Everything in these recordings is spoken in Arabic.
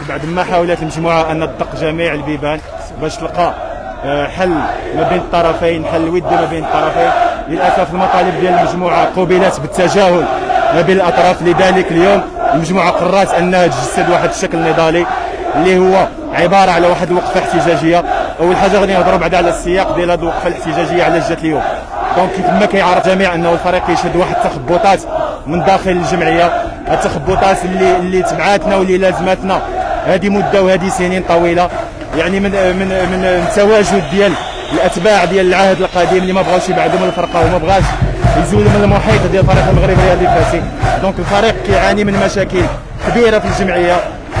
بعد ما حاولت المجموعه ان تدق جميع البيبان باش تلقى حل ما بين الطرفين، حل ودي ما بين الطرفين. للاسف المطالب ديال المجموعه قوبلت بالتجاهل ما بين الاطراف. لذلك اليوم المجموعه قررت انها تجسد واحد الشكل نضالي اللي هو عباره على واحد الوقفه احتجاجيه. اول حاجه غادي نهضروا بعدا على السياق ديال هذه الوقفه الاحتجاجيه على جات اليوم. دونك كيف ما كيعرف الجميع انه الفريق كيشهد واحد التخبطات من داخل الجمعيه، التخبطات اللي تبعاتنا واللي لازماتنا هذه مده وهذه سنين طويله، يعني من تواجد ديال الاتباع ديال العهد القديم اللي ما بغاوش يبعدوا من الفرقه وما بغاش يزولوا من المحيط ديال الفريق المغربي الرياضي الفاسي. دونك الفريق كيعاني من مشاكل كبيره في الجمعيه.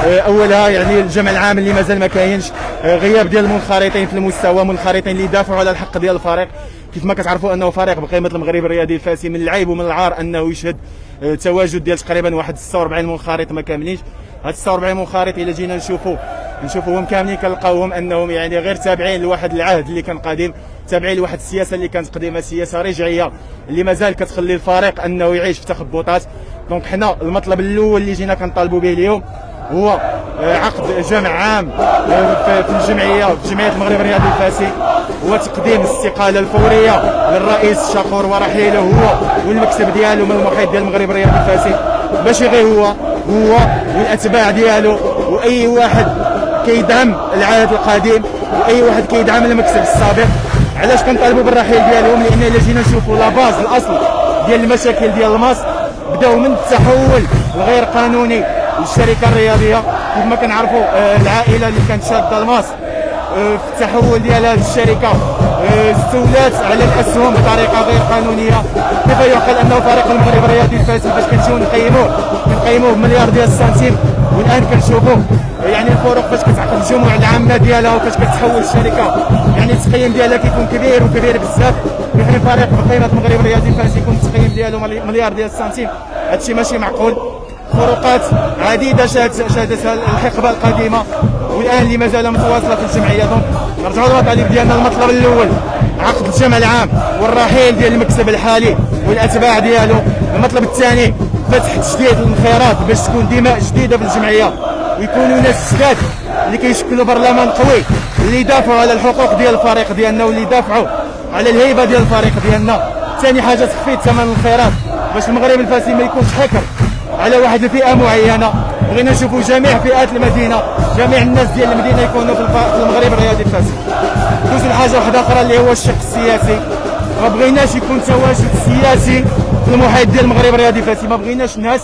اولها يعني الجمع العام اللي مازال ما كاينش، غياب ديال المنخرطين في المستوى، منخرطين اللي يدافعوا على الحق ديال الفريق. كيف ما كتعرفوا انه فريق بقيمه المغرب الرياضي الفاسي من العيب ومن العار انه يشهد تواجد ديال تقريبا واحد 46 منخرط ما كاملينش. هاد 46 منخرط الا جينا نشوفوهم كاملين كنلقاوهم انهم يعني غير تابعين لواحد العهد اللي كان قديم، تابعين لواحد السياسه اللي كانت قديمه، سياسه رجعيه اللي مازال كتخلي الفريق انه يعيش في تخبطات. دونك حنا المطلب الاول اللي جينا كنطالبوا به اليوم هو عقد جمع عام في الجمعيه، في جمعيه المغرب الرياضي الفاسي، وتقديم الاستقاله الفوريه للرئيس الشاكور ورحيله هو والمكتب ديالو من المحيط ديال المغرب الرياضي الفاسي. ماشي غير هو والاتباع ديالو واي واحد كيدعم العهد القديم واي واحد كيدعم المكتب السابق. علاش كنطالبوا بالرحيل ديالهم؟ لان الا جينا نشوفوا لا باز الاصل ديال المشاكل ديال الماس بداو من التحول الغير قانوني للشركه الرياضيه. كيف ما كنعرفوا العائله اللي كانت شاده الماس في التحول ديالها للشركه استولات على الاسهم بطريقه غير قانونيه. كيف يعقل انه فريق المغرب الرياضي الفاسي باش كنمشيو نقيموه بمليار ديال السنتيم، والان كنشوفوا يعني الفروق فاش كتعقد الجموع العامه ديالها وفاش كتحول الشركه، يعني التقييم ديالها كيكون كبير وكبير بزاف. يعني فريق بقيمه المغرب الرياضي الفاسي يكون التقييم ديالو مليار ديال السنتيم، هادشي ماشي معقول. فروقات عديده شهدتها الحقبه القديمه والان اللي مازال متواصله في الجمعيه. دونك نرجعوا للمطالب ديالنا. المطلب الاول عقد الجمع العام والرحيل ديال المكتب الحالي والاتباع ديالو. المطلب الثاني فتح تجديد الانخراط باش تكون دماء جديده في الجمعيه ويكونوا ناس جداد اللي كيشكلوا برلمان قوي اللي يدافعوا على الحقوق ديال الفريق ديالنا واللي يدافعوا على الهيبه ديال الفريق ديالنا. ثاني حاجه تخفيض ثمن الانخراط باش المغرب الفاسي ما يكونش حكر على واحد الفئه معينه. بغينا نشوفوا جميع فئات المدينه، جميع الناس ديال المدينه يكونوا في المغرب الرياضي الفاسي. دوز لحاجه واحده اخرى اللي هو الشق السياسي. ما بغيناش يكون تواجد سياسي في المحيط ديال المغرب الرياضي الفاسي. ما بغيناش الناس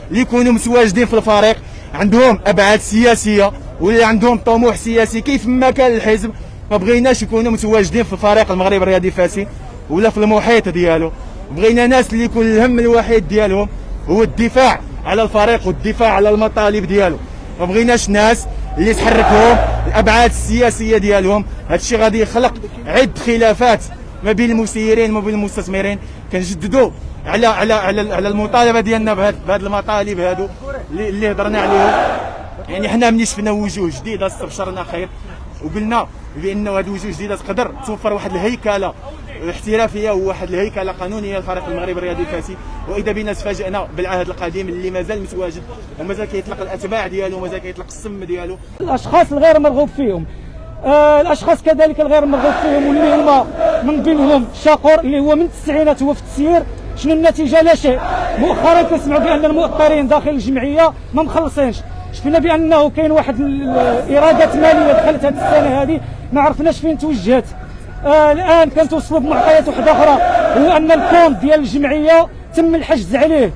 اللي يكونوا متواجدين في الفريق عندهم ابعاد سياسيه واللي عندهم طموح سياسي كيف ما كان الحزب. ما بغيناش يكونوا متواجدين في الفريق المغرب الرياضي الفاسي ولا في المحيط ديالو. بغينا ناس اللي يكون الهم الوحيد ديالهم هو الدفاع على الفريق والدفاع على المطالب ديالو. ما بغيناش ناس اللي تحركهم الابعاد السياسيه ديالهم. هذا الشيء غادي يخلق عده خلافات ما بين المسيرين وما بين المستثمرين. كنجددوا على المطالبه ديالنا بهذه المطالب هادو اللي هضرنا عليهم. يعني حنا ملي شفنا وجوه جديده استبشرنا خير وقلنا بان هذه الوجوه الجديده تقدر توفر واحد الهيكله احترافيه وواحد الهيكله قانونيه للفريق المغربي الرياضي الفاسي. واذا بنا تفاجئنا بالعهد القديم اللي مازال متواجد ومازال كيطلق الاتباع ديالو ومازال كيطلق السم ديالو. الاشخاص الغير مرغوب فيهم، الاشخاص كذلك الغير مرغوب فيهم واللي هما من بينهم شاكور اللي هو من التسعينات هو في التسيير. شنو النتيجه؟ لا شيء. مؤخرا كنسمعوا بان المؤطرين داخل الجمعيه ما مخلصينش. شفنا بانه كاين واحد الايرادات ماليه دخلت هذه السنه هذه ما عرفناش فين توجهت. الان كنتوصلوا بمعطيات واحده اخرى، هو ان الكونت ديال الجمعيه تم الحجز عليه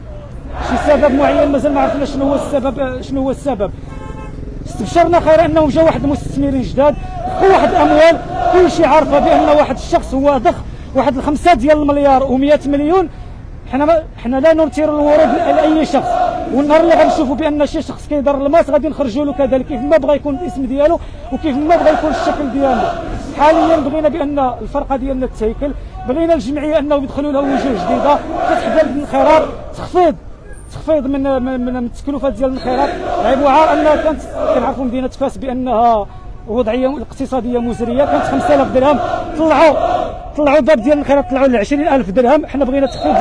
شي سبب معين مازال ما عرفناش شنو هو السبب. استبشرنا خير انهم جاوا واحد المستثمرين جداد لقوا واحد الاموال كل شيء عارفه بان واحد الشخص هو ضخ واحد ال5 ديال المليار و100 مليون. حنا لا نثير الورود لاي شخص، والنهار اللي غنشوفوا بان شي شخص كيدار الماس غادي نخرجوا له كذلك كيف ما بغى يكون الاسم ديالو وكيف ما بغى يكون الشكل ديالو. حاليا بغينا بان الفرقه ديالنا تهيكل، بغينا الجمعيه انهم يدخلوا لها وجوه جديده، فتح باب الانخراط، تخفيض من التكلفات ديال الانخراط. عيب وعار انها كانت كنعرفوا مدينه فاس بانها وضعيه اقتصاديه مزريه، كانت 5000 درهم طلعوا باب ديال الانخراط طلعوا ل 20000 درهم. حنا بغينا تخفيض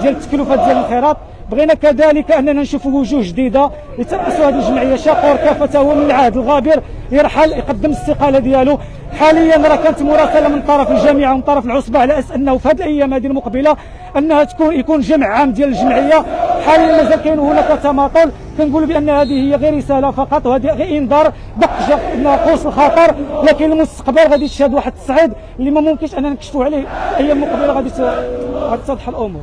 ديال التكلفات ديال الانخراط. بغينا كذلك اننا نشوفوا وجوه جديده يترأسوا هذه الجمعيه. شاقور كافته هو من العهد الغابر يرحل يقدم الاستقاله ديالو. حاليا راه كانت مراسله من طرف الجامعه ومن طرف العصبه على اساس انه في هذه الايام هذه المقبله انها يكون جمع عام ديال الجمعيه. حاليا مازال كاين هناك تماطل، كنقولوا بان هذه هي غير رساله فقط، وهذه غير انذار دق ناقوس الخطر، لكن المستقبل غادي تشهد واحد التصعيد اللي ما ممكنش اننا نكشفوا عليه. الايام المقبله غادي تتضح الامور.